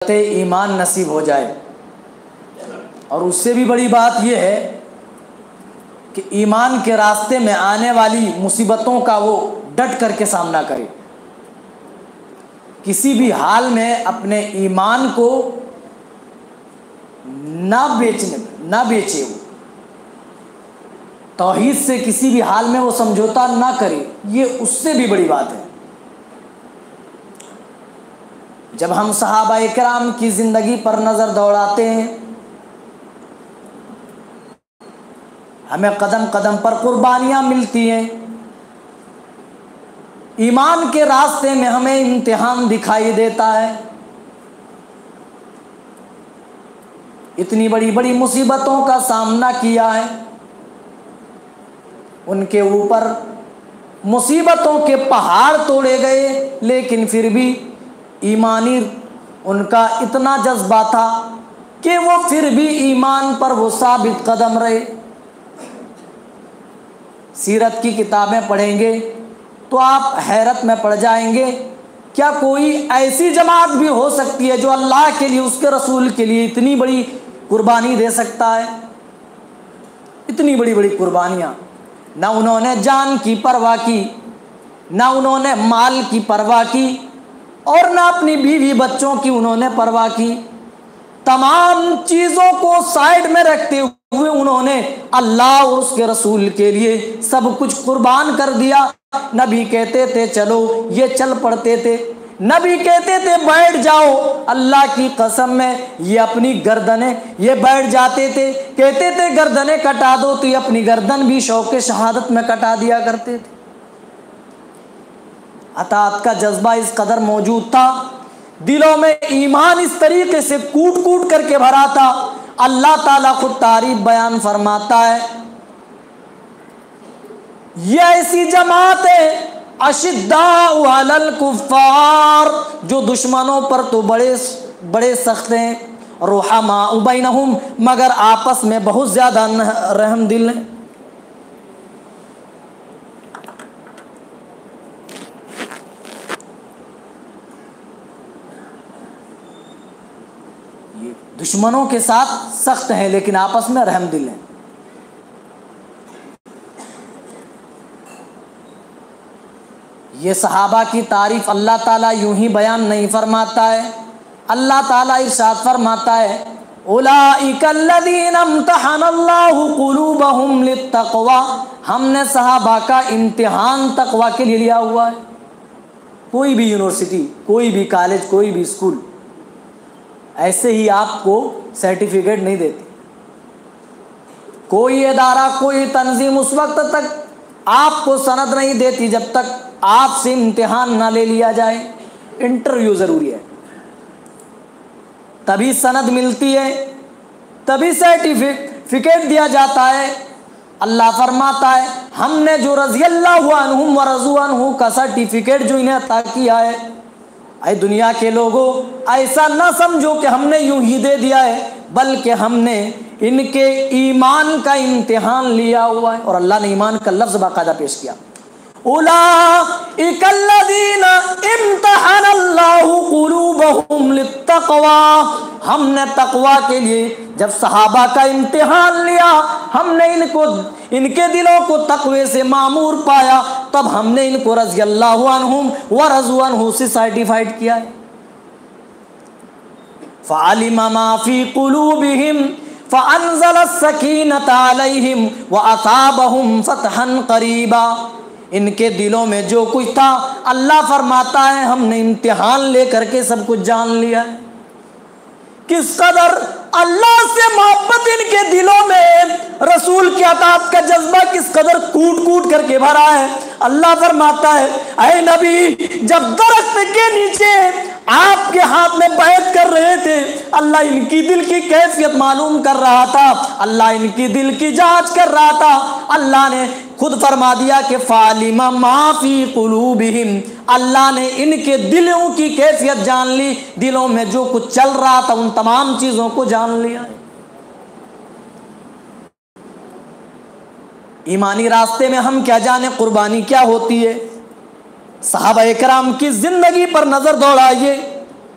ईमान नसीब हो जाए। और उससे भी बड़ी बात यह है कि ईमान के रास्ते में आने वाली मुसीबतों का वो डट करके सामना करे, किसी भी हाल में अपने ईमान को ना बेचे वो तौहीद से किसी भी हाल में वो समझौता ना करे। ये उससे भी बड़ी बात है। जब हम सहाबा किराम की जिंदगी पर नजर दौड़ाते हैं, हमें कदम कदम पर कुर्बानियां मिलती हैं। ईमान के रास्ते में हमें इम्तिहान दिखाई देता है। इतनी बड़ी बड़ी मुसीबतों का सामना किया है, उनके ऊपर मुसीबतों के पहाड़ तोड़े गए, लेकिन फिर भी ईमानी उनका इतना जज्बा था कि वो फिर भी ईमान पर वो साबित कदम रहे। सीरत की किताबें पढ़ेंगे तो आप हैरत में पड़ जाएंगे। क्या कोई ऐसी जमात भी हो सकती है जो अल्लाह के लिए, उसके रसूल के लिए इतनी बड़ी कुर्बानी दे सकता है? इतनी बड़ी बड़ी कुर्बानियाँ। ना उन्होंने जान की परवाह की, ना उन्होंने माल की परवाह की, और ना अपनी बीवी बच्चों की उन्होंने परवाह की। तमाम चीज़ों को साइड में रखते हुए उन्होंने अल्लाह और उसके रसूल के लिए सब कुछ कुर्बान कर दिया। नबी कहते थे चलो, ये चल पड़ते थे। नबी कहते थे बैठ जाओ, अल्लाह की कसम में ये अपनी गर्दनें ये बैठ जाते थे। कहते थे गर्दनें कटा दो, तो ये अपनी गर्दन भी शौक़े शहादत में कटा दिया करते थे। अताअत का जज्बा इस कदर मौजूद था, दिलों में ईमान इस तरीके से कूट कूट करके भरा था। अल्लाह ताला खुद तारीफ बयान फरमाता है, ये ऐसी जमात है अशिद्दाउ अलल कुफ्फार, जो दुश्मनों पर तो बड़े बड़े सख्त हैं, रुहमाउ बैनहुम, मगर आपस में बहुत ज्यादा रहम दिल हैं। ये दुश्मनों के साथ सख्त हैं लेकिन आपस में रहम दिल हैं। ये सहाबा की तारीफ अल्लाह ताला यूं ही बयान नहीं फरमाता है। अल्लाह ताला इरशाद फरमाता है, उलाइकल्लज़ीना इम्तहनल्लाहु क़ुलूबहुम लित्तक़वा, हमने सहाबा का इम्तिहान तक़वा के लिए लिया हुआ है। कोई भी यूनिवर्सिटी, कोई भी कॉलेज, कोई भी स्कूल ऐसे ही आपको सर्टिफिकेट नहीं देती। कोई इदारा, कोई तंजीम उस वक्त तक आपको सनद नहीं देती जब तक आपसे इम्तिहान ना ले लिया जाए। इंटरव्यू ज़रूरी है, तभी सनद मिलती है, तभी सर्टिफिकेट दिया जाता है। अल्लाह फरमाता है, हमने जो रज़ी अल्लाहु अन्हुम व रज़ू अन्हु का सर्टिफिकेट जो इन्हें अता किया है, ऐ दुनिया के लोगों, ऐसा ना समझो कि हमने यूं ही दे दिया है, बल्कि हमने इनके ईमान का इम्तिहान लिया हुआ है। और अल्लाह ने ईमान का लफ्ज़ बाकायदा पेश किया, उलाइकल्लज़ीना इम्तहनल्लाहु क़ुलूबहुम लित्तक़वा, हमने तक़वा के लिए जब सहाबा का इम्तिहान लिया, हमने इनके दिलों को तक़वे से मामूर पाया, तब हमने इनको रज़ी अल्लाहु अन्हुम व रज़ू अन्हु से सर्टिफाइड किया है। फ़अलिमा मा फ़ी क़ुलूबिहिम फ़अन्ज़ला अस्सकीनता अलैहिम व असाबहुम फ़तहन क़रीबा, इनके दिलों में जो कुछ था, अल्लाह फरमाता है हमने इम्तिहान लेकर के सब कुछ जान लिया है। किस कदर अल्लाह से मोहब्बत इनके दिलों में, रसूल की अताअत का जज्बा किस कदर कूट कूट करके भरा है। अल्लाह फरमाता है, ऐ नबी, जब दरख्त के नीचे आपके हाथ में बैत कर रहे थे, अल्लाह इनकी दिल की कैफियत मालूम कर रहा था, अल्लाह इनकी दिल की जांच कर रहा था। अल्लाह ने खुद फरमा दिया कि फालिमा माफी कुलूबिहिम, अल्लाह ने इनके दिलों की कैफियत जान ली, दिलों में जो कुछ चल रहा था उन तमाम चीजों को जान लिया। ईमानी रास्ते में हम क्या जाने कुर्बानी क्या होती है। सहाबा इकराम की जिंदगी पर नजर दौड़ाइए,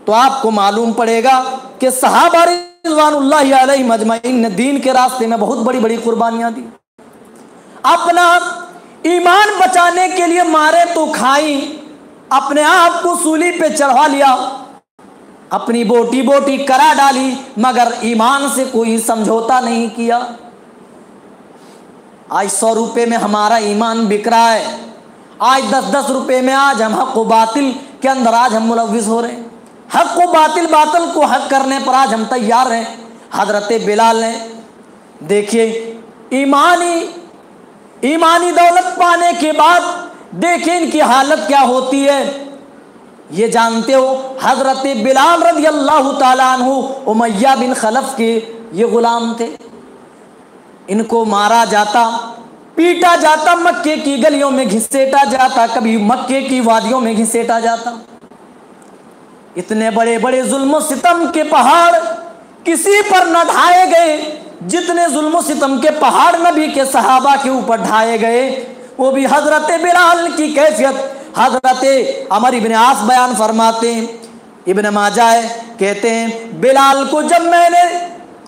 तो आपको मालूम पड़ेगा कि सहाबा रिज़वानुल्लाहि अलैहिम अजमईन ने दीन के रास्ते में बहुत बड़ी बड़ी कुर्बानियां दी। अपना ईमान बचाने के लिए मारे तो खाई, अपने आप को सूली पे चढ़ा लिया, अपनी बोटी बोटी करा डाली, मगर ईमान से कोई समझौता नहीं किया। आज 100 रुपये में हमारा ईमान बिक रहा है, आज 10-10 रुपये में आज हम हक व बातिल के अंदर आज हम मुलव्विस हो रहे हैं। हक व बातिल, बातिल को हक करने पर आज हम तैयार हैं। हजरत बिलाल ने देखिए ईमानी दौलत पाने के बाद देखिए इनकी हालत क्या होती है। ये जानते हो हजरत बिलाल रज़ी अल्लाह ताला अन्हु उमय्या बिन खलफ के ये गुलाम थे। इनको मारा जाता, पीटा जाता, मक्के की गलियों में घिसेटा जाता, कभी मक्के की वादियों में घिसेटा जाता। इतने बड़े बड़े जुल्म सितम के पहाड़ किसी पर न ढाए गए जितने जुल्म सितम के पहाड़ नबी के सहाबा के ऊपर ढाए गए। वो भी हजरत बिलाल की कैफियत हजरत अमर इब्न आस बयान फरमाते हैं, इब्न माजा कहते हैं बिलाल को जब मैंने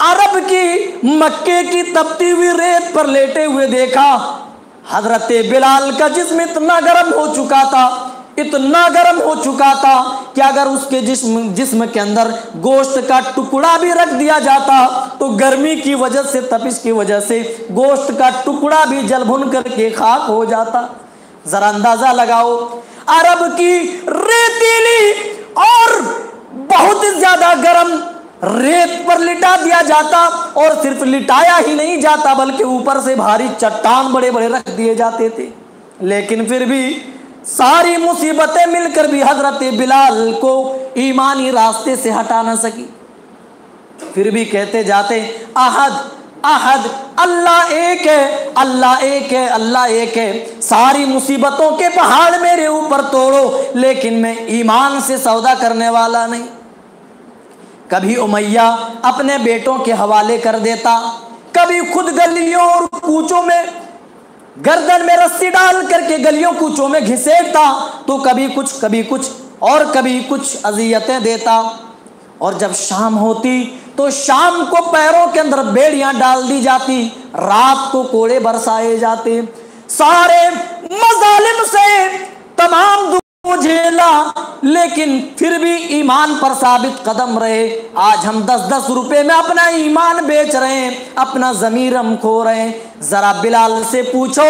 अरब की मक्के की तपती हुई रेत पर लेटे हुए देखा, हजरत बिलाल का जिस्म इतना गर्म हो चुका था, इतना गर्म हो चुका था कि अगर उसके जिस्म के अंदर गोश्त का टुकड़ा भी रख दिया जाता तो गर्मी की वजह से, तपिश की वजह से गोश्त का टुकड़ा भी जल भुन करके खाक हो जाता। जरा अंदाजा लगाओ, अरब की रेतीली और बहुत ज्यादा गर्म रेत पर लिटा दिया जाता, और सिर्फ लिटाया ही नहीं जाता बल्कि ऊपर से भारी चट्टान बड़े बड़े रख दिए जाते थे। लेकिन फिर भी सारी मुसीबतें मिलकर भी हजरत बिलाल को ईमानी रास्ते से हटा न सकी। फिर भी कहते जाते अहद अहद, अल्लाह एक है, अल्लाह एक है, अल्लाह एक है। सारी मुसीबतों के पहाड़ मेरे ऊपर तोड़ो, लेकिन मैं ईमान से सौदा करने वाला नहीं। कभी उमैया अपने बेटों के हवाले कर देता, कभी खुद गलियों और कूचों में गर्दन में रस्सी डाल करके गलियों कूचों में घिसेटता, तो कभी कुछ और कभी कुछ अजियतें देता। और जब शाम होती तो शाम को पैरों के अंदर बेड़ियां डाल दी जाती, रात को कोड़े बरसाए जाते। सारे मजालिम से तमाम दुख झेला, लेकिन फिर भी ईमान पर साबित कदम रहे। आज हम 10-10 रुपए में अपना ईमान बेच रहे हैं, अपना ज़मीर हम खो रहे हैं। जरा बिलाल से पूछो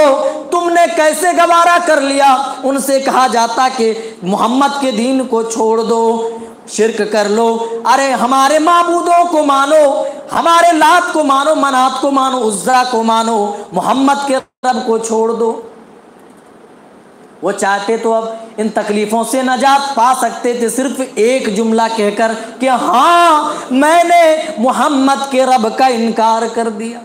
तुमने कैसे गवारा कर लिया। उनसे कहा जाता कि मोहम्मद के दीन को छोड़ दो, शिरक कर लो, अरे हमारे माबूदों को मानो, हमारे लात को मानो, मनात को मानो, उज़्ज़ा को मानो, मोहम्मद के रब को छोड़ दो। वो चाहते तो अब इन तकलीफों से नजात पा सकते थे सिर्फ एक जुमला कहकर कि हाँ मैंने मोहम्मद के रब का इनकार कर दिया।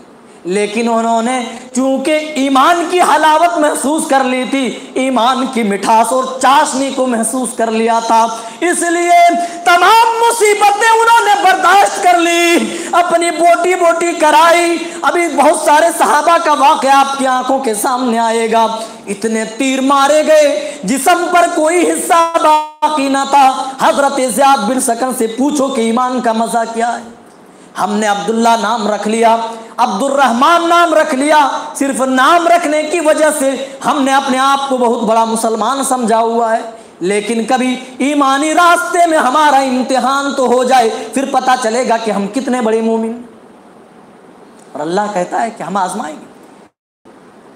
लेकिन उन्होंने चूंकि ईमान की हलावत महसूस कर ली थी, ईमान की मिठास और चाशनी को महसूस कर लिया था, इसलिए तमाम मुसीबतें उन्होंने बर्दाश्त कर ली, अपनी बोटी बोटी कराई। अभी बहुत सारे सहाबा का वाक़या आपकी आंखों के सामने आएगा। इतने तीर मारे गए, जिस्म पर कोई हिस्सा बाकी ना था। हजरत ज़ियाद बिन सकन से पूछो कि ईमान का मजा क्या है। हमने अब्दुल्ला नाम रख लिया, अब्दुर्रहमान नाम रख लिया, सिर्फ नाम रखने की वजह से हमने अपने आप को बहुत बड़ा मुसलमान समझा हुआ है। लेकिन कभी ईमानी रास्ते में हमारा इम्तिहान तो हो जाए, फिर पता चलेगा कि हम कितने बड़े मोमिन। और अल्लाह कहता है कि हम आजमाएंगे।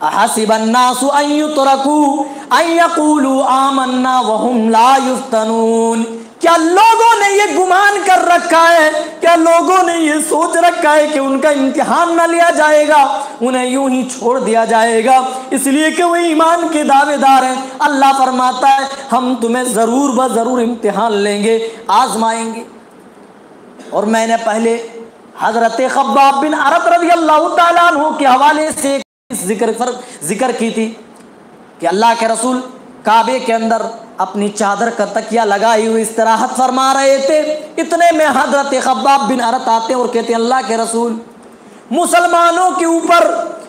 अहसिबन्नासु अन युतरकू अन यक़ूलू आमन्ना वहुम ला युफ्तनून। क्या लोगों ने ये गुमान कर रखा है, क्या लोगों ने ये सोच रखा है कि उनका इम्तिहान न लिया जाएगा, उन्हें यूं ही छोड़ दिया जाएगा इसलिए कि वो ईमान के दावेदार हैं। अल्लाह फरमाता है हम तुम्हें ज़रूर ब-ज़रूर इम्तिहान लेंगे, आजमाएंगे। और मैंने पहले हज़रत खब्बाब बिन अरत रज़ियल्लाहु ताला अन्हु के हवाले से जिक्र की थी कि अल्लाह के रसूल काबे के अंदर अपनी चादर का तकिया लगाई हुई इस्तराहत फरमा रहे थे। इतने में हजरत खब्बाब बिन अरत आते हैं और कहते हैं अल्लाह के रसूल, मुसलमानों के ऊपर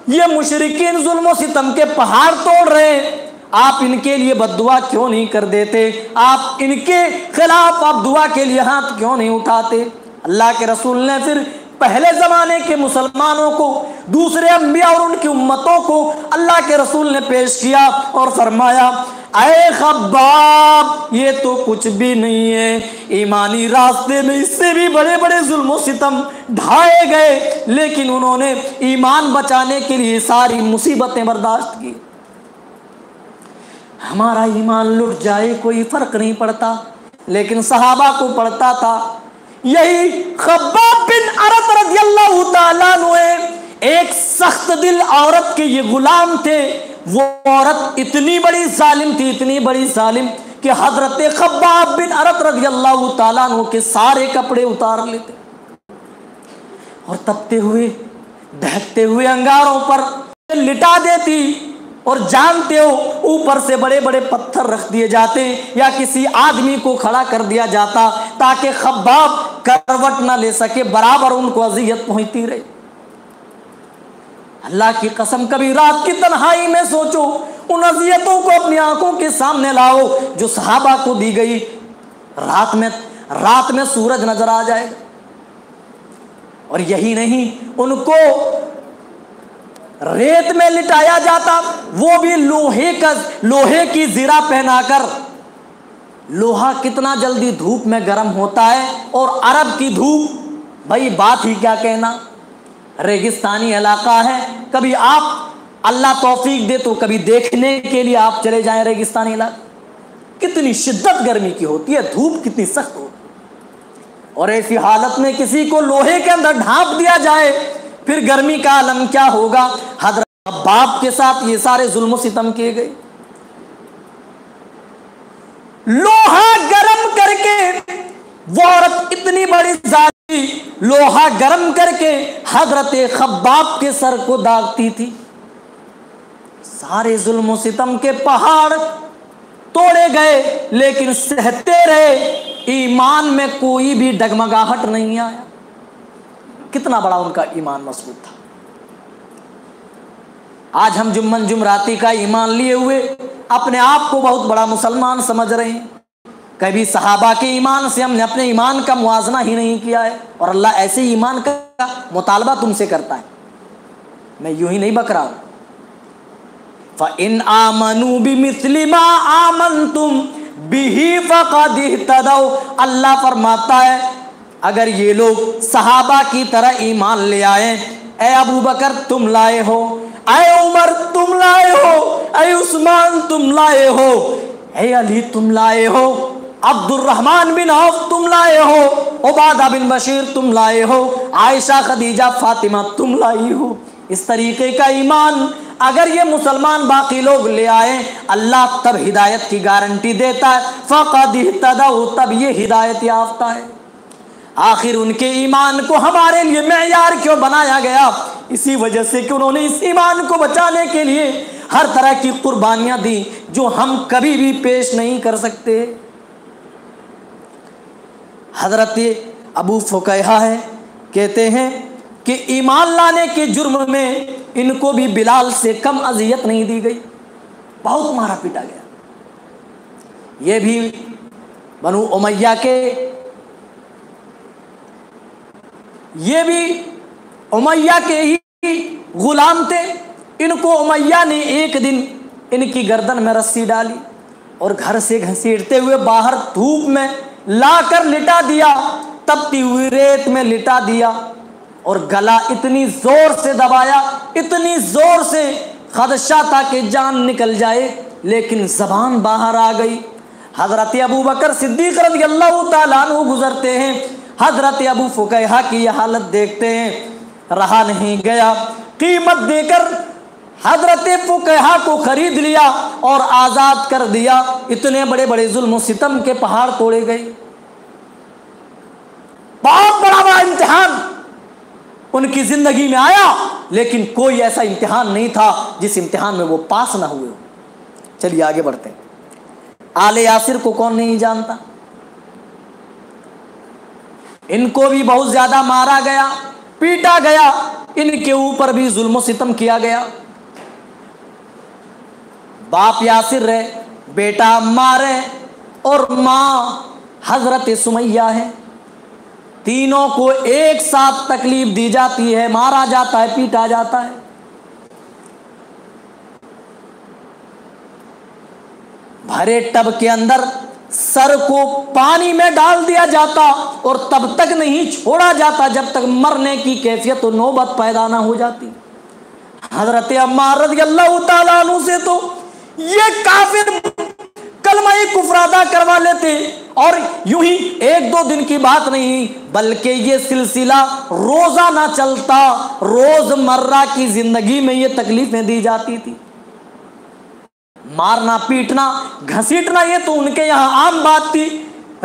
ये मुशरिकीन जुल्म सितम के पहाड़ तोड़ रहे हैं, आप इनके लिए बद्दुआ क्यों नहीं कर देते, आप इनके खिलाफ आप दुआ के लिए हाथ क्यों नहीं उठाते। अल्लाह के रसूल ने फिर पहले ज़माने के मुसलमानों को, दूसरे अंबिया और उनकी उम्मतों को अल्लाह के रसूल ने पेश किया और फरमाया, ऐ खब्बाब, ये तो कुछ भी नहीं है, ईमानी रास्ते में इससे भी बड़े बड़े जुल्म और सितम ढाए गए, लेकिन उन्होंने ईमान बचाने के लिए सारी मुसीबतें बर्दाश्त की। हमारा ईमान लुट जाए कोई फर्क नहीं पड़ता, लेकिन सहाबा को पड़ता था। यही खब्बाब बिन अरत रज़ियल्लाहु ताला अन्हु एक सख्त दिल औरत के ये गुलाम थे। वो औरत इतनी बड़ी जालिम थी, इतनी बड़ी जालिम कि हजरत खब्बाब बिन अरत रज़ियल्लाहु ताला अन्हु के सारे कपड़े उतार लेते और तपते हुए दहकते हुए अंगारों पर लिटा देती। और जानते हो, ऊपर से बड़े बड़े पत्थर रख दिए जाते या किसी आदमी को खड़ा कर दिया जाता ताकि खब्बाब करवट ना ले सके, बराबर उनको अजियत पहुंचती रहे। अल्लाह की कसम, कभी रात की तन्हाई में सोचो, उन अजियतों को अपनी आंखों के सामने लाओ जो सहाबा को दी गई। रात में सूरज नजर आ जाएगा। और यही नहीं, उनको रेत में लिटाया जाता, वो भी लोहे की जीरा पहनाकर। लोहा कितना जल्दी धूप में गर्म होता है, और अरब की धूप, भाई बात ही क्या कहना, रेगिस्तानी इलाका है। कभी आप, अल्लाह तौफीक दे तो कभी देखने के लिए आप चले जाएं रेगिस्तानी इलाका, कितनी शिद्दत गर्मी की होती है, धूप कितनी सख्त होती है। और ऐसी हालत में किसी को लोहे के अंदर ढांप दिया जाए, फिर गर्मी का आलम क्या होगा। हजरत खब्बाब के साथ ये सारे जुल्म सितम किए गए। लोहा गर्म करके वो औरत इतनी बड़ी जाती, लोहा गर्म करके हजरत खब्बाब के सर को दागती थी। सारे जुल्म सितम के पहाड़ तोड़े गए, लेकिन सहते रहे। ईमान में कोई भी डगमगाहट नहीं आया। कितना बड़ा उनका ईमान मजबूत था। आज हम जुम्मन जुमराती का ईमान लिए हुए अपने आप को बहुत बड़ा मुसलमान समझ रहे हैं। कभी सहाबा के ईमान से हमने अपने ईमान का मुआजना ही नहीं किया है। और अल्लाह ऐसे ईमान का मुतालबा तुमसे करता है। मैं यूं ही नहीं बक रहा हूं। फ़इन आमनू बिमिस्लि मा आमनतुम बिही फ़क़द इह्तदौ। अल्लाह फरमाता है, अगर ये लोग सहाबा की तरह ईमान ले आए, ए अबू बकर तुम लाए हो, ए उमर तुम लाए हो, ए उस्मान तुम लाए हो, ए अली तुम लाए हो, अब्दुर्रहमान बिन औफ तुम लाए हो, उबादा बिन बशीर तुम लाए हो, आयशा खदीजा फातिमा तुम लाई हो। इस तरीके का ईमान अगर ये मुसलमान बाकी लोग ले आए, अल्लाह तब हिदायत की गारंटी देता है। फ़क़द इह्तदौ, तब ये हिदायत याफ्ता है। आखिर उनके ईमान को हमारे लिए मेयार क्यों बनाया गया? इसी वजह से कि उन्होंने इस ईमान को बचाने के लिए हर तरह की कुर्बानियां दी जो हम कभी भी पेश नहीं कर सकते। हजरत अबू फुकैहा है, कहते हैं कि ईमान लाने के जुर्म में इनको भी बिलाल से कम अजियत नहीं दी गई, बहुत मारा पीटा गया। ये भी बनु उमैया के, ये भी उमैया के ही गुलाम थे। इनको उमैया ने एक दिन इनकी गर्दन में रस्सी डाली और घर से घसीटते हुए बाहर धूप में लाकर लिटा दिया, तपती हुई रेत में लिटा दिया और गला इतनी जोर से दबाया, इतनी जोर से खदशा था कि जान निकल जाए, लेकिन जबान बाहर आ गई। हजरत अबू बकर सिद्दीक रज़ियल्लाहु ताला अन्हु गुजरते हैं, हजरत अबू फुकैहा की यह हालत देखते हैं, रहा नहीं गया, कीमत देकर हजरत फुकैहा को खरीद लिया और आजाद कर दिया। इतने बड़े बड़े जुल्म सितम के पहाड़ तोड़े गए। बहुत बड़ा इम्तिहान उनकी जिंदगी में आया, लेकिन कोई ऐसा इम्तिहान नहीं था जिस इम्तिहान में वो पास ना हुए हो। चलिए आगे बढ़ते हैं। आले यासिर को कौन नहीं जानता? इनको भी बहुत ज्यादा मारा गया, पीटा गया, इनके ऊपर भी जुल्म सितम किया गया। बाप यासिर है, बेटा अम्मार है और माँ हजरत सुमैया है। तीनों को एक साथ तकलीफ दी जाती है, मारा जाता है, पीटा जाता है। भरे टब के अंदर सर को पानी में डाल दिया जाता और तब तक नहीं छोड़ा जाता जब तक मरने की कैफियत और नौबत पैदा ना हो जाती। हजरत अम्मार रज़ियल्लाहु ताला अन्हु से तो ये काफिर कलमा कुफ्र अदा करवा लेते और यूं ही एक दो दिन की बात नहीं बल्कि ये सिलसिला रोजाना चलता। रोजमर्रा की जिंदगी में ये तकलीफें दी जाती थी। मारना, पीटना, घसीटना ये तो उनके यहाँ आम बात थी।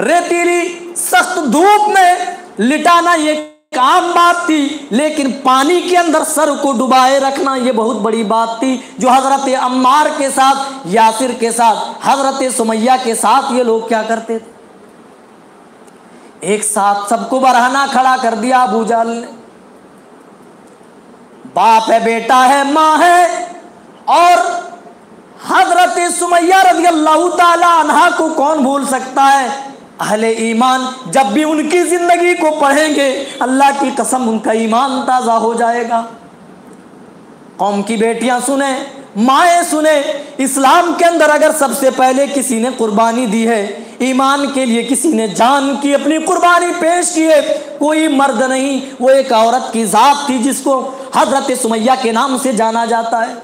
रेतीली सख्त धूप में लिटाना ये आम बात थी, लेकिन पानी के अंदर सर को डुबाए रखना ये बहुत बड़ी बात थी, जो हजरत अम्मार के साथ, यासिर के साथ, हजरत सुमैया के साथ ये लोग क्या करते थे। एक साथ सबको बरहना खड़ा कर दिया अबू जहल ने। बाप है, बेटा है, माँ है और हजरत सुमैया रज़ियल्लाहु ताला अन्हा को कौन भूल सकता है। अहले ईमान जब भी उनकी जिंदगी को पढ़ेंगे अल्लाह की कसम उनका ईमान ताज़ा हो जाएगा। कौम की बेटियां सुने, माएँ सुने, इस्लाम के अंदर अगर सबसे पहले किसी ने कुर्बानी दी है, ईमान के लिए किसी ने जान की अपनी कुर्बानी पेश की है, कोई मर्द नहीं, वो एक औरत की जात थी जिसको हजरत सुमैया के नाम से जाना जाता है।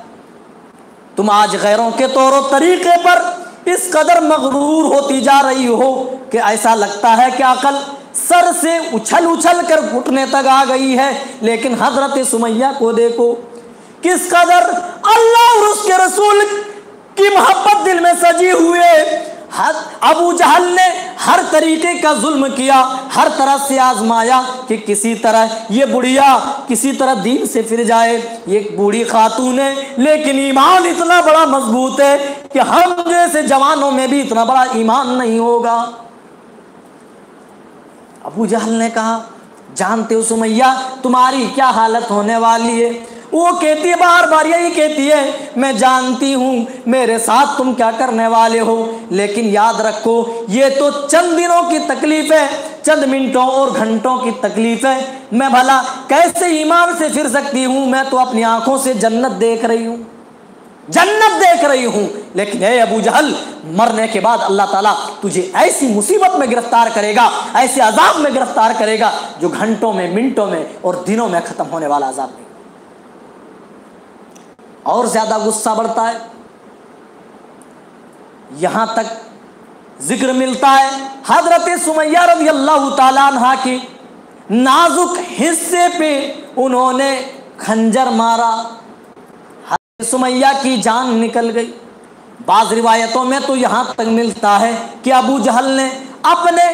तुम आज गैरों के तौर तरीके पर इस कदर मगरूर होती जा रही हो कि ऐसा लगता है कि अकल सर से उछल उछल कर घुटने तक आ गई है। लेकिन हजरत सुमैया को देखो, किस कदर अल्लाह और उसके रसूल की मोहब्बत दिल में सजी हुए। अबू जहल ने हर तरीके का जुल्म किया, हर तरह से आजमाया कि किसी तरह ये बुढ़िया किसी तरह दीन से फिर जाए। ये बूढ़ी खातून है लेकिन ईमान इतना बड़ा मजबूत है कि हम जैसे जवानों में भी इतना बड़ा ईमान नहीं होगा। अबू जहल ने कहा, जानते हो सुमैया तुम्हारी क्या हालत होने वाली है। वो कहती है, बार बार यही कहती है, मैं जानती हूँ मेरे साथ तुम क्या करने वाले हो, लेकिन याद रखो ये तो चंद दिनों की तकलीफ है, चंद मिनटों और घंटों की तकलीफ है। मैं भला कैसे ईमान से फिर सकती हूँ, मैं तो अपनी आंखों से जन्नत देख रही हूँ, जन्नत देख रही हूँ। लेकिन हे अबू जहल, मरने के बाद अल्लाह ताला तुझे ऐसी मुसीबत में गिरफ्तार करेगा, ऐसे अजाब में गिरफ्तार करेगा जो घंटों में, मिनटों में और दिनों में खत्म होने वाला अजाब नहीं। और ज्यादा गुस्सा बढ़ता है। यहां तक जिक्र मिलता है हजरत सुमैया रज़ियल्लाहु ताला अन्हा की नाजुक हिस्से पे उन्होंने खंजर मारा, हजरत सुमैया की जान निकल गई। बाज रिवायतों में तो यहां तक मिलता है कि अबू जहल ने अपने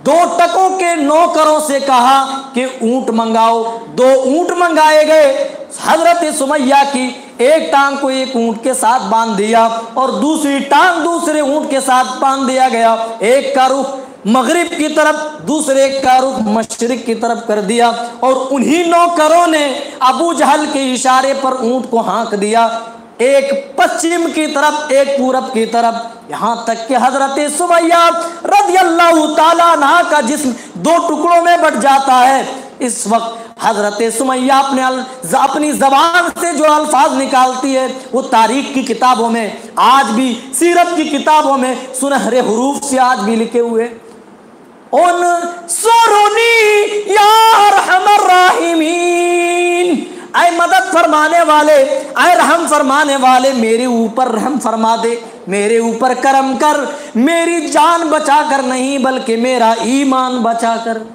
2 टकों के नौकरों से कहा कि ऊंट मंगाओ। 2 ऊंट मंगाए गए। हजरत सुमैया की एक टांग को एक ऊंट के साथ बांध दिया और दूसरी टांग दूसरे ऊंट के साथ बांध दिया गया। एक का रुख मगरिब की तरफ, दूसरे का रुख मशरिक की तरफ कर दिया और उन्हीं नौकरों ने अबू जहल के इशारे पर ऊंट को हाँक दिया, एक पश्चिम की तरफ, एक पूरब की तरफ। यहां तक कि हजरत सुमैया रज़ियल्लाहु ताला अन्हा का जिस्म 2 टुकड़ों में बट जाता है। इस वक्त हजरत सुमैया अपनी जबान से जो अल्फाज निकालती है वो तारीख की किताबों में आज भी, सीरत की किताबों में सुनहरे हुरूफ से आज भी लिखे हुए, उन सुरुनी या अरहमर राहिमीन, ऐ मदद फरमाने वाले, ऐ रहम फरमाने वाले, मेरे ऊपर रहम फरमा दे, मेरे ऊपर करम कर, मेरी जान बचा कर नहीं बल्कि मेरा ईमान बचा कर।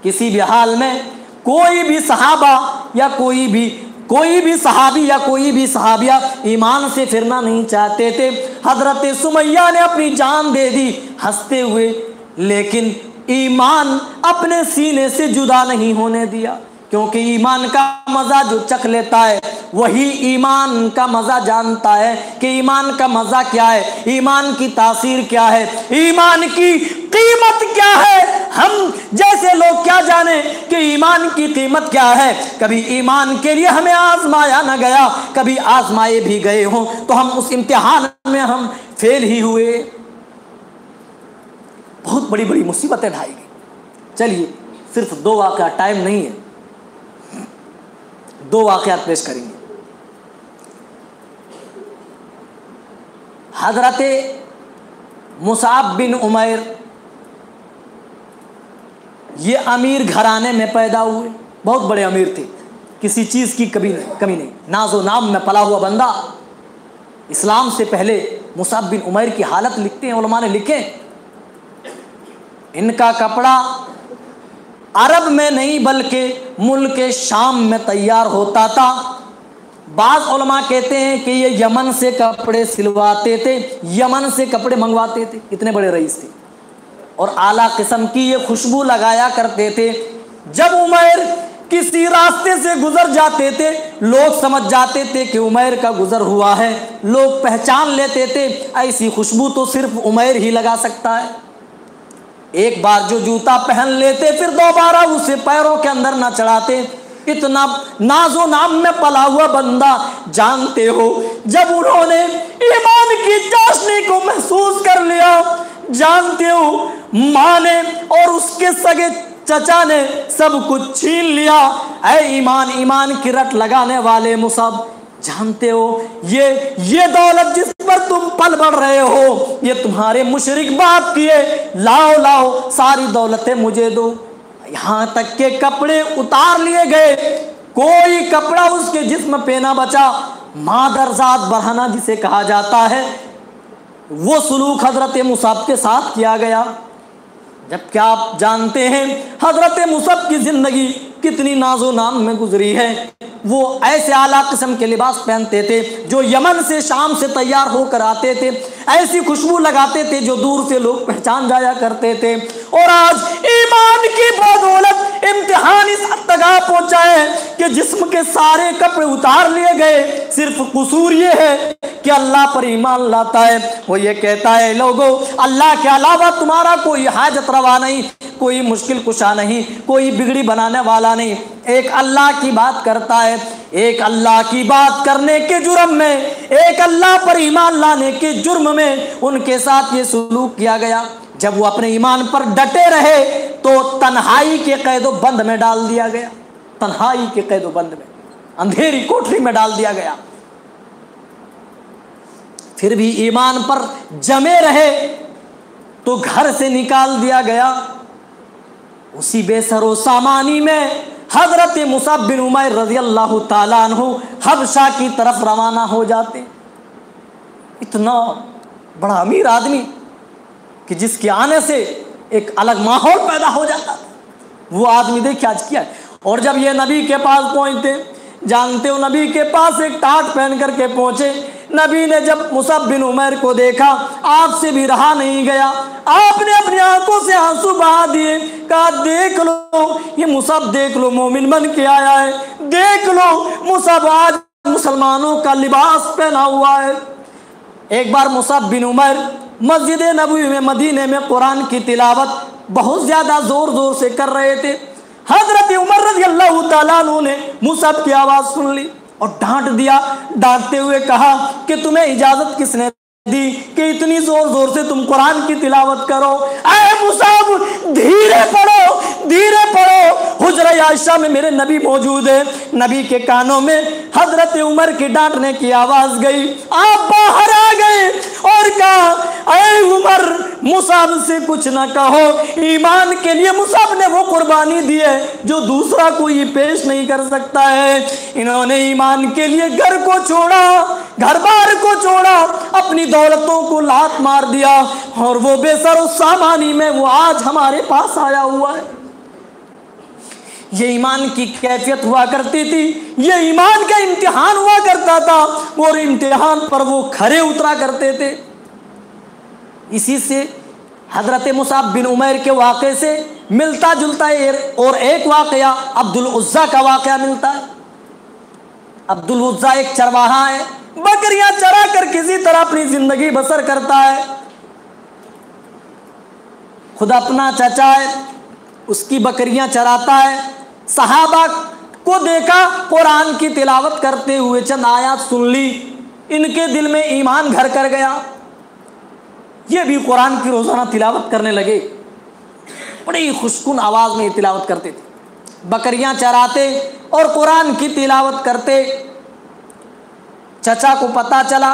किसी भी हाल में कोई भी सहाबा या कोई भी सहाबी या कोई भी सहाबिया ईमान से फिरना नहीं चाहते थे। हजरत सुमैया ने अपनी जान दे दी हंसते हुए, लेकिन ईमान अपने सीने से जुदा नहीं होने दिया, क्योंकि ईमान का मजा जो चख लेता है वही ईमान का मजा जानता है कि ईमान का मजा क्या है, ईमान की तासीर क्या है, ईमान की कीमत क्या है। हम जैसे लोग क्या जाने जाने कि ईमान की कीमत क्या है। कभी ईमान के लिए हमें आजमाया न गया, कभी आजमाए भी गए हों तो हम उस इम्तिहान में हम फेल ही हुए। बहुत बड़ी बड़ी मुसीबतें ढाई गई। चलिए सिर्फ 2 वाक़या, टाइम नहीं है, 2 वाक़यात पेश करेंगे। हजरत मुसाब बिन उमैर ये अमीर घराने में पैदा हुए, बहुत बड़े अमीर थे, किसी चीज़ की कमी नहीं, नाजो नाम में पला हुआ बंदा। इस्लाम से पहले मुसाब बिन उमैर की हालत लिखते हैं उलमा ने, लिखे इनका कपड़ा अरब में नहीं बल्कि मुल्क शाम में तैयार होता था। बाज़ उलमा कहते हैं कि ये यमन से कपड़े सिलवाते थे, यमन से कपड़े मंगवाते थे, इतने बड़े रईस थे। और आला किस्म की ये खुशबू लगाया करते थे। जब उमैर किसी रास्ते से गुजर जाते थे लोग समझ जाते थे कि उमैर का गुजर हुआ है, लोग पहचान लेते थे ऐसी खुशबू तो सिर्फ उमैर ही लगा सकता है। एक बार जो जूता पहन लेते फिर दोबारा उसे पैरों के अंदर न चढ़ाते। इतना नाजो नाम में पला हुआ बंदा, जानते हो जब उन्होंने ईमान की चाशनी को महसूस कर लिया, जानते हो माँ ने और उसके सगे चचा ने सब कुछ छीन लिया। ऐ ईमान की रट लगाने वाले मुसाब, जानते हो ये दौलत जिस पर तुम पल बढ़ रहे हो ये तुम्हारे मुशरिक बाप की है, लाओ सारी दौलतें मुझे दो। यहाँ तक के कपड़े उतार लिए गए, कोई कपड़ा उसके जिस्म पे ना बचा। मादरजात बरहना जिसे कहा जाता है, वो सुलूक हजरत मुसाब के साथ किया गया। जब क्या आप जानते हैं हजरत मुसाब की जिंदगी कितनी नाजो नाम में गुजरी है। वो ऐसे आला किस्म के लिबास पहनते थे जो यमन से शाम से तैयार होकर आते थे, ऐसी खुशबू लगाते थे जो दूर से लोग पहचान जाया करते थे। और आज ईमान की बदौलत इम्तिहान इस हद तक आ पहुंचा है कि जिस्म के सारे कपड़े उतार लिए गए। सिर्फ कसूर ये है कि अल्लाह पर ईमान लाता है, वो ये कहता है लोगों अल्लाह के अलावा तुम्हारा कोई हाजत रवा नहीं, कोई मुश्किल कुशा नहीं, कोई बिगड़ी बनाने वाला नहीं। एक अल्लाह की बात करता है, एक अल्लाह की बात करने के जुर्म में, एक अल्लाह पर ईमान लाने के जुर्म में उनके साथ ये सलूक किया गया। जब वो अपने ईमान पर डटे रहे तो तन्हाई के कैदो बंद में डाल दिया गया, तन्हाई के कैदो बंद में, अंधेरी कोठरी में डाल दिया गया। फिर भी ईमान पर जमे रहे तो घर से निकाल दिया गया। उसी बेसरो सामानी में हजरत मुसाब बिन उमैर रज़ी अल्लाह ताला अन्हु हबशा की तरफ रवाना हो जाते। इतना बड़ा अमीर आदमी कि जिसके आने से एक अलग माहौल पैदा हो जाता, वो आदमी देखिए आज क्या है। और जब ये नबी के पास पहुंचते, जानते हो नबी के पास एक टाट पहन करके पहुंचे। नबी ने जब मुसाब बिन उमैर को देखा, आपसे भी रहा नहीं गया, आपने अपनी आंखों से आंसू बहा दिए, कहा देख लो ये मुसाब, देख लो मोमिन बन के आया है, देख लो मुसाब आज मुसलमानों का लिबास पहना हुआ है। एक बार मुसाब बिन उमैर मस्जिद नबवी में मदीने में कुरान की तिलावत बहुत ज्यादा जोर जोर से कर रहे थे। हजरत उमर रज़ी अल्लाह ताला अन्हु ने मुसाब की आवाज सुन ली और डांट दिया। डांटते हुए कहा कि तुम्हें इजाजत किसने दी कि इतनी जोर जोर से तुम कुरान की तिलावत करो। ऐ मुसाब धीरे पढ़ो, धीरे पढ़ो, हुजरा आयशा में मेरे नबी मौजूद है। नबी के कानों में हजरत उमर की डांटने की आवाज गई। आप बाहर आ गए और कहा ऐ उमर मुसाब से कुछ ना कहो, ईमान के लिए मुसाब ने वो कुर्बानी दी है जो दूसरा कोई पेश नहीं कर सकता है। इन्होंने ईमान के लिए घर को छोड़ा, घर बार को छोड़ा, अपनी दौलतों को लात मार दिया और वो बेसरो सामानी में वो आज हमारे पास आया हुआ है। ये ईमान की कैफियत हुआ करती थी, ये ईमान का इम्तिहान हुआ करता था और इम्तिहान पर वो खरे उतरा करते थे। इसी से हजरत मुसाब बिन उमैर के वाक़े से मिलता जुलता और एक वाक़या अब्दुल उज़्ज़ा का वाक़या मिलता है। अब्दुल उज़्ज़ा एक चरवाहा है, बकरियां चरा कर किसी तरह अपनी जिंदगी बसर करता है। खुद अपना चचा है, उसकी बकरियां चराता है। सहाबा को देखा कुरान की तिलावत करते हुए, चंद आयत सुन ली, इनके दिल में ईमान घर कर गया। ये भी कुरान की रोज़ाना तिलावत करने लगे। बड़ी खुशकुन आवाज़ में तिलावत करते थे, बकरियां चराते और कुरान की तिलावत करते। चचा को पता चला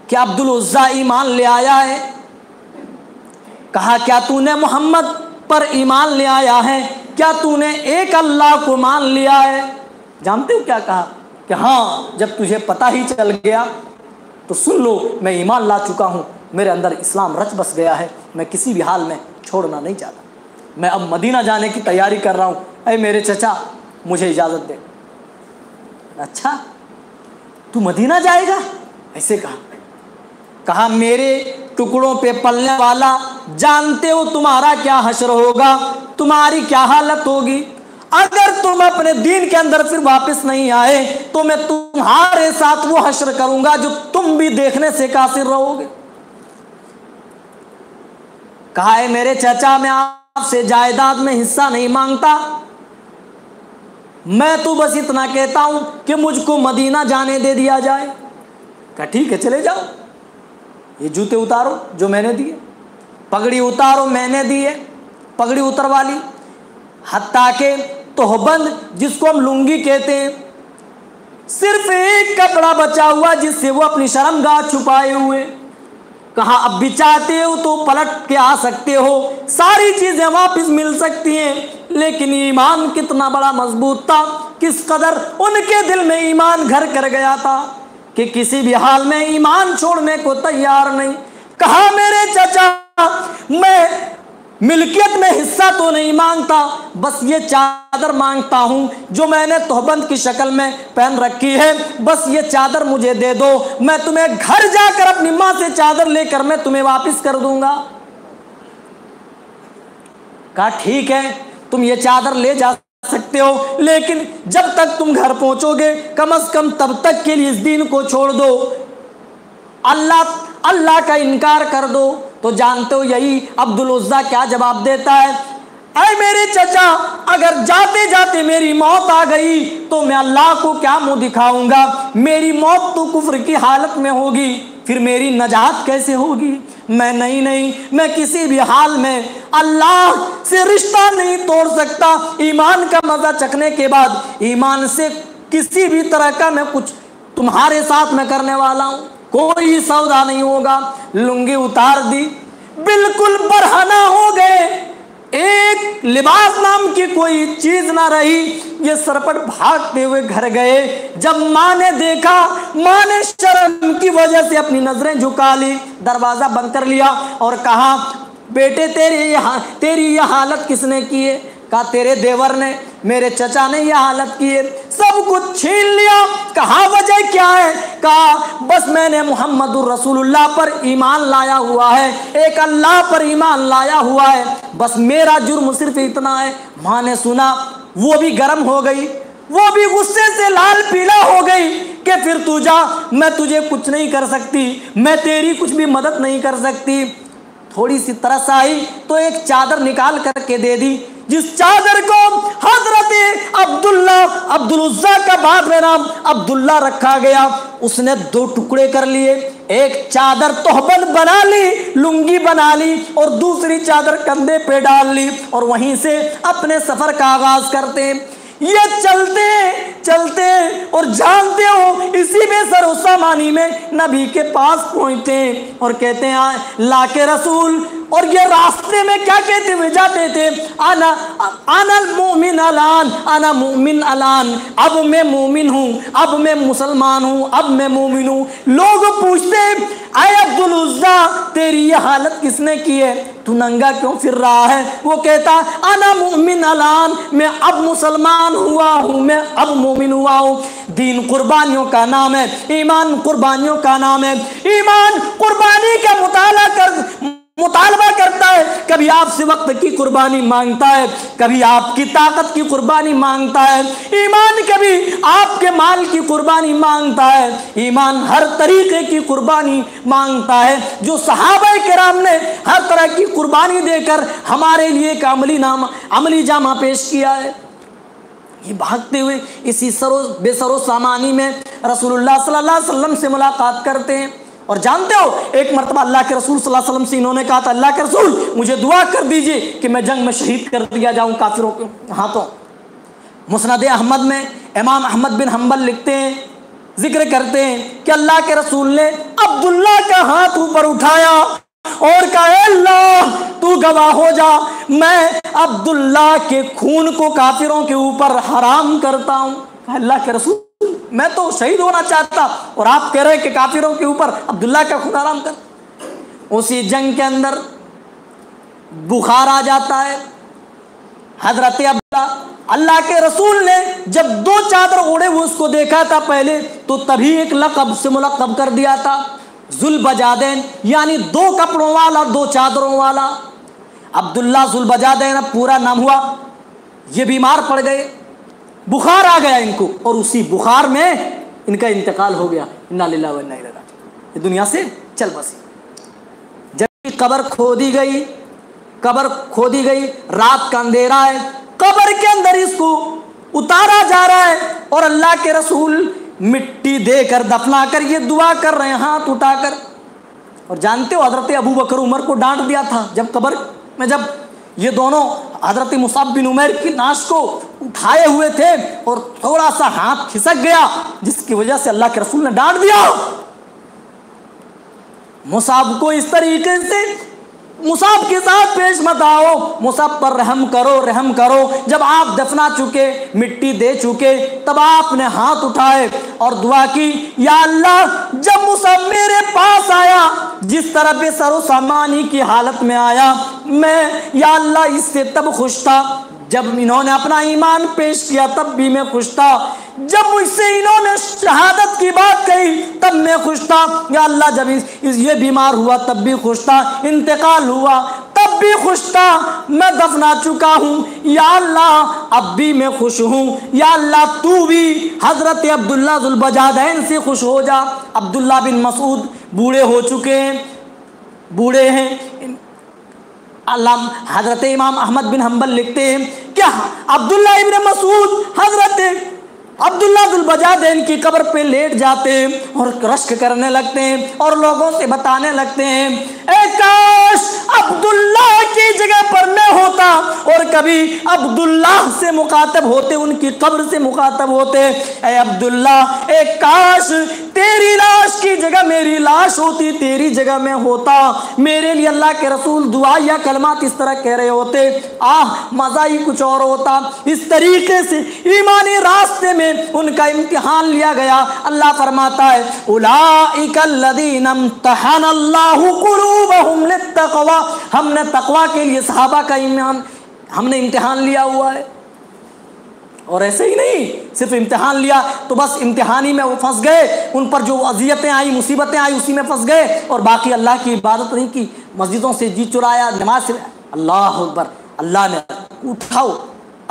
कि अब्दुल उज़्ज़ा ईमान ले आया है। कहा, क्या तूने मोहम्मद पर ईमान ले आया है? क्या तूने एक अल्लाह को मान लिया है? जानते हो क्या कहा? कि हाँ, जब तुझे पता ही चल गया तो सुन लो, मैं ईमान ला चुका हूँ, मेरे अंदर इस्लाम रच बस गया है, मैं किसी भी हाल में छोड़ना नहीं चाहता, मैं अब मदीना जाने की तैयारी कर रहा हूँ, अरे मेरे चचा मुझे इजाज़त दे। अच्छा, तू मदीना जाएगा? ऐसे कहा, मेरे टुकड़ों पे पलने वाला, जानते हो तुम्हारा क्या हश्र होगा, तुम्हारी क्या हालत होगी। अगर तुम अपने दीन के अंदर फिर वापस नहीं आए तो मैं तुम्हारे साथ वो हश्र करूंगा जो तुम भी देखने से कासिर रहोगे। कहा, है मेरे चचा, मैं आपसे जायदाद में हिस्सा नहीं मांगता, मैं तो बस इतना कहता हूं कि मुझको मदीना जाने दे दिया जाए। कहा, ठीक है, चले जाओ, ये जूते उतारो जो मैंने दिए, पगड़ी उतारो मैंने दिए, पगड़ी उतरवा ली। हत्ता के तोहबंद, जिसको हम लुंगी कहते हैं, सिर्फ एक कपड़ा बचा हुआ जिससे वो अपनी शर्मगाह छुपाए हुए। कहा, अब भी चाहते हो तो पलट के आ सकते हो, सारी चीजें वापस मिल सकती हैं। लेकिन ईमान कितना बड़ा मजबूत था, किस कदर उनके दिल में ईमान घर कर गया था कि किसी भी हाल में ईमान छोड़ने को तैयार नहीं। कहा, मेरे चचा, मैं मिल्कियत में हिस्सा तो नहीं मांगता, बस ये चादर मांगता हूं जो मैंने तोहबंद की शक्ल में पहन रखी है, बस ये चादर मुझे दे दो, मैं तुम्हें घर जाकर अपनी मां से चादर लेकर मैं तुम्हें वापस कर दूंगा। कहा, ठीक है, तुम ये चादर ले जा सकते हो, लेकिन जब तक तुम घर पहुंचोगे कम से कम तब तक के लिए इस दीन को छोड़ दो, अल्लाह का इनकार कर दो। तो जानते हो यही अब्दुल उज़्ज़ा क्या जवाब देता है? ऐ मेरे चचा, अगर जाते जाते मेरी मौत आ गई तो मैं अल्लाह को क्या मुंह दिखाऊंगा? मेरी मौत तो कुफ्र की हालत में होगी, फिर मेरी नजात कैसे होगी? मैं किसी भी हाल में अल्लाह से रिश्ता नहीं तोड़ सकता। ईमान का मजा चखने के बाद ईमान से किसी भी तरह का मैं कुछ तुम्हारे साथ में करने वाला हूं, कोई सौदा नहीं होगा। लुंगी उतार दी, बिल्कुल बरहना हो गए, एक लिबास नाम की कोई चीज ना रही। ये सरपट भागते हुए घर गए। जब माँ ने देखा, माँ ने शर्म की वजह से अपनी नजरें झुका ली, दरवाजा बंद कर लिया और कहा, बेटे तेरी यह हालत किसने की है? कहा, तेरे देवर ने, मेरे चचा ने यह हालत की है, सब कुछ छीन लिया। कहा, वजह क्या है? कहा, बस मैंने मुहम्मदुर रसूलुल्लाह पर ईमान लाया हुआ है, एक अल्लाह पर ईमान लाया हुआ है, बस मेरा जुर्म सिर्फ इतना है। माँ ने सुना, वो भी गर्म हो गई, वो भी गुस्से से लाल पीला हो गई कि फिर तू जा, मैं तुझे कुछ नहीं कर सकती, मैं तेरी कुछ भी मदद नहीं कर सकती। थोड़ी सी तरस आई तो एक चादर निकाल करके दे दी, जिस चादर को हजरत अब्दुल उज़्ज़ा का बाद में नाम अब्दुल्ला रखा गया, उसने दो टुकड़े कर लिए, एक चादर तोहबंद बना ली, लुंगी बना ली और दूसरी चादर कंधे पे डाल ली और वहीं से अपने सफर का आगाज करते। ये चलते और जानते हो इसी में सरोसामानी में नबी के पास पहुंचते और कहते हैं ला के रसूल, और ये रास्ते में क्या कहते हुए जाते थे? आना मोमिन अलान, आना मोमिन अलान, अब मैं मोमिन हूँ, अब मैं मुसलमान हूँ, अब मैं मोमिन हूँ। लोग पूछते, आए अब्दुल उज़्ज़ा, तेरी ये हालत किसने की है? तू नंगा क्यों फिर रहा है? वो कहता, आना मोमिन अलान, मैं अब मुसलमान हुआ हूँ, मैं अब मोमिन हुआ हूँ। दीन कुर्बानियों का नाम है, ईमान कुर्बानियों का नाम है। ईमान कुर्बानी का मुताला कर मुतालबा करता है, कभी आपसे वक्त की कुर्बानी मांगता है, कभी आपकी ताकत की कुर्बानी मांगता है। ईमान कभी आपके माल की कुर्बानी मांगता है। ईमान हर तरीके की कुर्बानी मांगता है। जो सहाबाए किराम ने हर तरह की कुर्बानी देकर हमारे लिए एक अमली जामा पेश किया है। ये भागते हुए इसी बेसरो सामानी में रसूलुल्लाह सल्लल्लाहु अलैहि वसल्लम से मुलाकात करते हैं। और जानते हो, एक मरतबा अल्लाह के रसूल सल्लल्लाहु अलैहि वसल्लम से इन्होंने कहा था, अल्लाह के रसूल मुझे दुआ कर दीजिए कि मैं जंग में शहीद कर दिया जाऊं काफिरों के हाथों। मुस्नद अहमद में इमाम अहमद बिन हम्बल लिखते हैं, जिक्र करते हैं कि अल्लाह के रसूल ने अब्दुल्ला का हाथ ऊपर उठाया और कहा, अल्लाह तू गवाह हो जा, मैं अब्दुल्ला के खून को काफिरों के ऊपर हराम करता हूं। अल्लाह के रसूल, मैं तो शहीद होना चाहता और आप कह रहे हैं कि काफिरों के ऊपर अब्दुल्ला का खून हराम कर। उसी जंग के अंदर बुखार आ जाता है। हजरत अब्दुल्ला, अल्लाह के रसूल ने जब 2 चादर ओढ़े हुए उसको देखा था पहले, तो तभी एक लक़ब से मुलक़ब कर दिया था, जुल्बजादैन, यानी 2 कपड़ों वाला, 2 चादरों वाला। अब्दुल्ला जुल्बजादैन अब पूरा नाम हुआ। ये बीमार पड़ गए, बुखार आ गया इनको, और उसी बुखार में इनका इंतकाल हो गया। इन्ना लिल्लाहि व इन्ना इलैहि राजिऊन, ये दुनिया से चल बसी। जब कब्र खोदी गई, रात का अंधेरा है, कब्र के अंदर इसको उतारा जा रहा है और अल्लाह के रसूल मिट्टी देकर दफनाकर ये दुआ कर रहे हैं हाथ उठाकर। और जानते हो, हजरत अबू बकर उमर को डांट दिया था जब कब्र में, जब ये दोनों हजरत मुसाब बिन उमैर की लाश को उठाए हुए थे और थोड़ा सा हाथ खिसक गया, जिसकी वजह से अल्लाह के रसूल ने डांट दिया, मुसाब को इस तरीके से मुसाब के साथ पेश मत आओ, मुसाब पर रहम करो। जब आप दफना चुके, मिट्टी दे चुके, तब आपने हाथ उठाए और दुआ की, या अल्लाह जब मुसाब मेरे पास आया, जिस तरह पे सरो सामानी की हालत में आया, मैं या अल्लाह इससे तब खुश था जब इन्होंने अपना ईमान पेश किया, तब भी मैं खुश था। जब मुझसे इन्होंने शहादत की बात कही तब मैं खुश था। या अल्लाह जब ये बीमार हुआ तब भी खुश था, इंतकाल हुआ तब भी खुश था, मैं दफना चुका हूँ, या अल्लाह अब भी मैं खुश हूँ। या अल्लाह तू भी हजरत अब्दुल्ला जुल्बजादैन से खुश हो जा। अब्दुल्ला बिन मसूद बूढ़े हो चुके हैं, बूढ़े हैं। अल्लाह हजरत इमाम अहमद बिन हम्बल लिखते हैं क्या अब्दुल्ला इब्न मसूद हजरत अब्दुल्ला जुल्बजादैन की कब्र पे लेट जाते हैं और रश्क करने लगते हैं और लोगों से बताने लगते हैं, ए काश अब्दुल्ला की जगह पर मैं होता और कभी अब्दुल्ला से मुखातब होते, उनकी कब्र से मुखातब होते। ए अब्दुल्ला, ए काश तेरी लाश की जगह मेरी लाश होती, तेरी जगह मैं होता, मेरे लिए अल्लाह के रसूल दुआ या कलमात इस तरह कह रहे होते, मजा ही कुछ और होता। इस तरीके से ईमानी रास्ते में उनका इम्तिहान लिया गया। अल्लाह फरमाता है, उलाइका अल्लज़ीना इम्तहनल्लाहु क़ुलूबहुम लित्तक़वा, हमने तक़वा के लिए सहाबा का हमने इम्तिहान लिया हुआ है। और ऐसे ही नहीं सिर्फ इम्तिहान लिया तो बस इम्तिहानी में वो फंस गए, उन पर जो अजियतें आई, मुसीबतें आई, उसी में फंस गए और बाकी अल्लाह की इबादत नहीं की, मस्जिदों से जी चुराया, नमाज से। अल्लाह अकबर, अल्लाह ने उठाओ,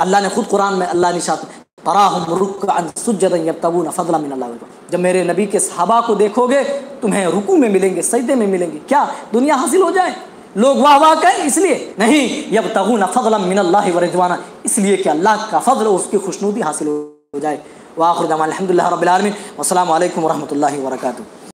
अल्लाह ने खुद कुरान में अल्लाह निशात तराहुम रुक्अन सुज्जदन यब्तगून फज़लन मिन अल्लाह। जब मेरे नबी के सहाबा को देखोगे तुम्हें रुकू में मिलेंगे, सजदे में मिलेंगे। क्या दुनिया हासिल हो जाए, लोग वाह वाह कहें इसलिए नहीं, यब्तगून फज़लन मिन अल्लाह व रिज़वाना, इसलिए कि अल्लाह का फजल और उसकी खुशनुदी हासिल हो जाए। व आखिर दअवाना अल्हम्दुलिल्लाहि रब्बिल आलमीन, अस्सलामु अलैकुम व रहमतुल्लाहि व बरकातुहू।